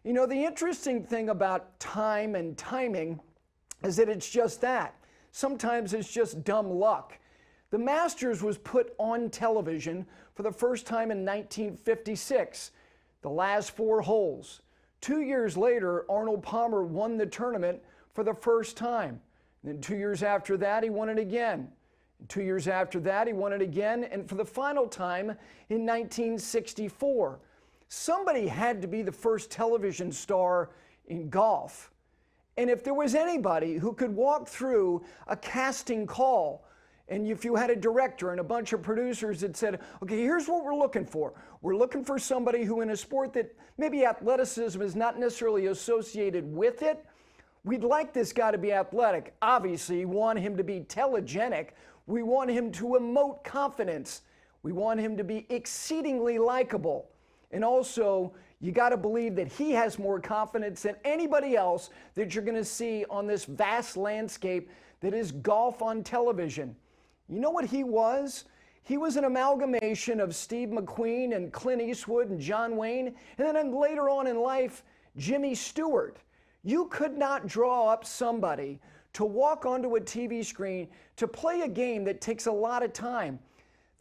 You know, the interesting thing about time and timing is that it's just that. Sometimes it's just dumb luck. The Masters was put on television for the first time in 1956, the last 4 holes. 2 years later, Arnold Palmer won the tournament for the first time. And then 2 years after that, he won it again. And 2 years after that, he won it again, and for the final time in 1964. Somebody had to be the first television star in golf. And if there was anybody who could walk through a casting call, and if you had a director and a bunch of producers that said, okay, here's what we're looking for. We're looking for somebody who in a sport that maybe athleticism is not necessarily associated with it, we'd like this guy to be athletic. Obviously, we want him to be telegenic. We want him to emote confidence. We want him to be exceedingly likable. And also, you got to believe that he has more confidence than anybody else that you're going to see on this vast landscape that is golf on television. You know what he was? He was an amalgamation of Steve McQueen and Clint Eastwood and John Wayne, and then later on in life, Jimmy Stewart. You could not draw up somebody to walk onto a TV screen to play a game that takes a lot of time.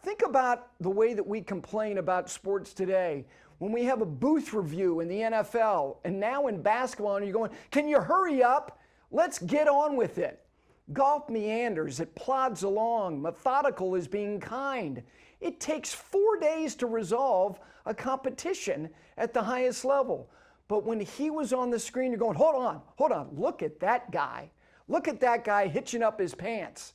Think about the way that we complain about sports today. When we have a booth review in the NFL and now in basketball, and you're going, can you hurry up? Let's get on with it. Golf meanders, it plods along, methodical as being kind. It takes 4 days to resolve a competition at the highest level. But when he was on the screen, you're going, hold on, look at that guy. Look at that guy hitching up his pants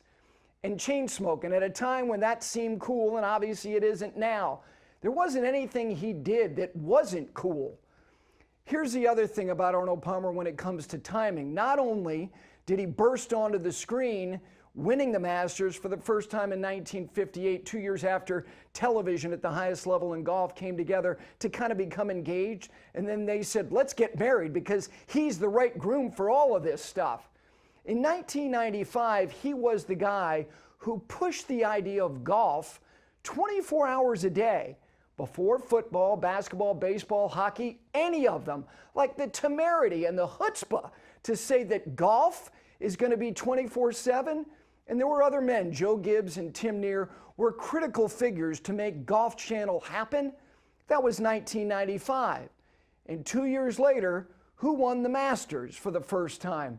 and chain smoking at a time when that seemed cool, and obviously it isn't now. There wasn't anything he did that wasn't cool. Here's the other thing about Arnold Palmer when it comes to timing. Not only did he burst onto the screen winning the Masters for the first time in 1958, 2 years after television at the highest level in golf came together to kind of become engaged, and then they said, let's get married because he's the right groom for all of this stuff. In 1995, he was the guy who pushed the idea of golf 24 hours a day before football, basketball, baseball, hockey, any of them, like the temerity and the chutzpah to say that golf is going to be 24/7. And there were other men, Joe Gibbs and Tim Neer, were critical figures to make Golf Channel happen. That was 1995. And 2 years later, who won the Masters for the first time?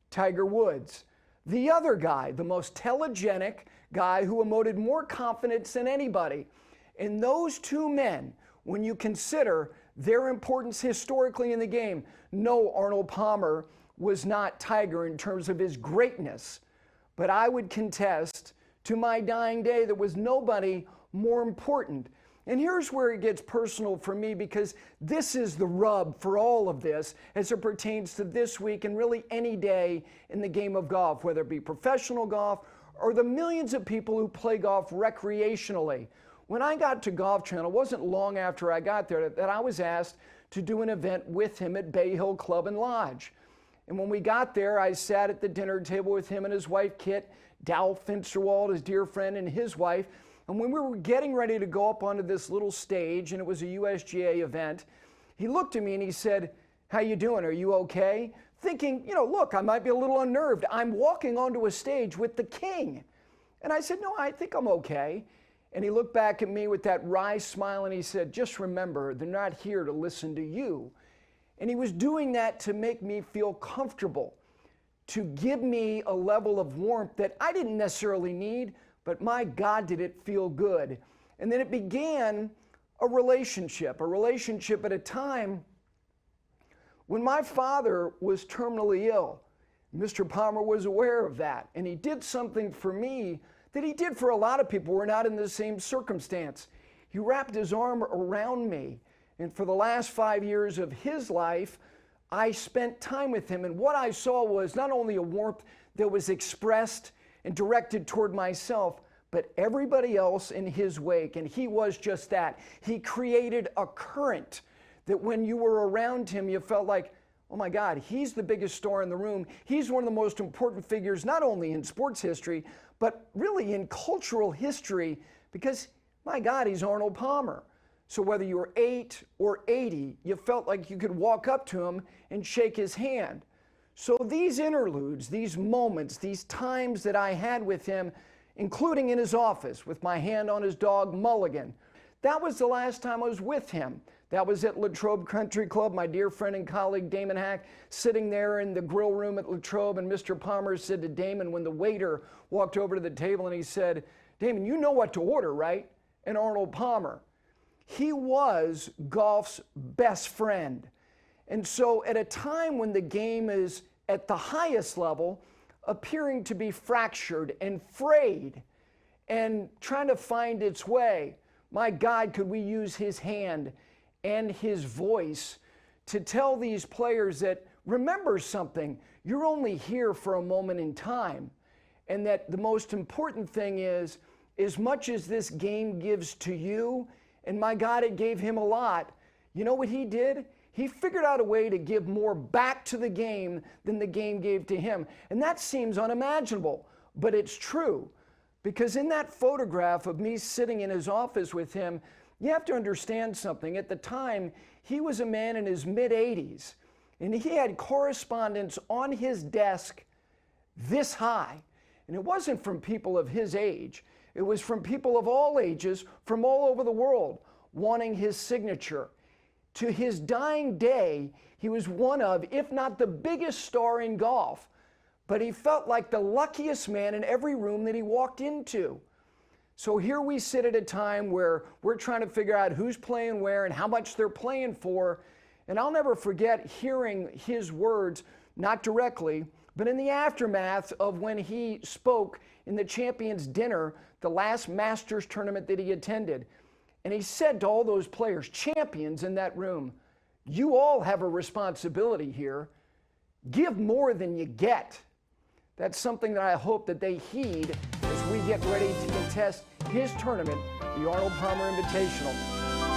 Tiger Woods. The other guy, the most telegenic guy who emoted more confidence than anybody. And those two men, when you consider their importance historically in the game, no, Arnold Palmer was not Tiger in terms of his greatness. But I would contest to my dying day there was nobody more important. And here's where it gets personal for me, because this is the rub for all of this as it pertains to this week and really any day in the game of golf, whether it be professional golf or the millions of people who play golf recreationally. When I got to Golf Channel, it wasn't long after I got there that I was asked to do an event with him at Bay Hill Club and Lodge. And when we got there, I sat at the dinner table with him and his wife, Kit, Dow Finsterwald, his dear friend, and his wife. And when we were getting ready to go up onto this little stage, and it was a USGA event, he looked at me and he said, how you doing? Are you okay? Thinking, look, I might be a little unnerved. I'm walking onto a stage with the king. And I said, no, I think I'm okay. And he looked back at me with that wry smile and he said, just remember, they're not here to listen to you. And he was doing that to make me feel comfortable, to give me a level of warmth that I didn't necessarily need, but my God, did it feel good. And then it began a relationship at a time when my father was terminally ill. Mr. Palmer was aware of that, and he did something for me that he did for a lot of people who were not in the same circumstance. He wrapped his arm around me, and for the last 5 years of his life, I spent time with him, and what I saw was not only a warmth that was expressed and directed toward myself, but everybody else in his wake, and he was just that. He created a current that when you were around him, you felt like, oh my God, he's the biggest star in the room. He's one of the most important figures, not only in sports history, but really in cultural history, because my God, he's Arnold Palmer. So whether you were 8 or 80, you felt like you could walk up to him and shake his hand. So these interludes, these moments, these times that I had with him, including in his office with my hand on his dog Mulligan, that was the last time I was with him. That was at Latrobe Country Club, my dear friend and colleague Damon Hack, sitting there in the grill room at Latrobe, and Mr. Palmer said to Damon when the waiter walked over to the table and he said, "Damon, you know what to order, right?" And Arnold Palmer. He was golf's best friend. And so at a time when the game is at the highest level, appearing to be fractured and frayed and trying to find its way, my God, could we use his hand and his voice to tell these players that, remember something, you're only here for a moment in time. And that the most important thing is, as much as this game gives to you, and my God, it gave him a lot, you know what he did? He figured out a way to give more back to the game than the game gave to him. And that seems unimaginable, but it's true. Because in that photograph of me sitting in his office with him, you have to understand something. At the time, he was a man in his mid-80s, and he had correspondence on his desk this high. And it wasn't from people of his age. It was from people of all ages, from all over the world, wanting his signature. To his dying day, he was one of, if not the biggest star in golf, but he felt like the luckiest man in every room that he walked into. So here we sit at a time where we're trying to figure out who's playing where and how much they're playing for. And I'll never forget hearing his words, not directly, but in the aftermath of when he spoke in the Champions Dinner, the last Masters tournament that he attended. And he said to all those players, champions in that room, you all have a responsibility here. Give more than you get. That's something that I hope that they heed as we get ready to contest his tournament, the Arnold Palmer Invitational.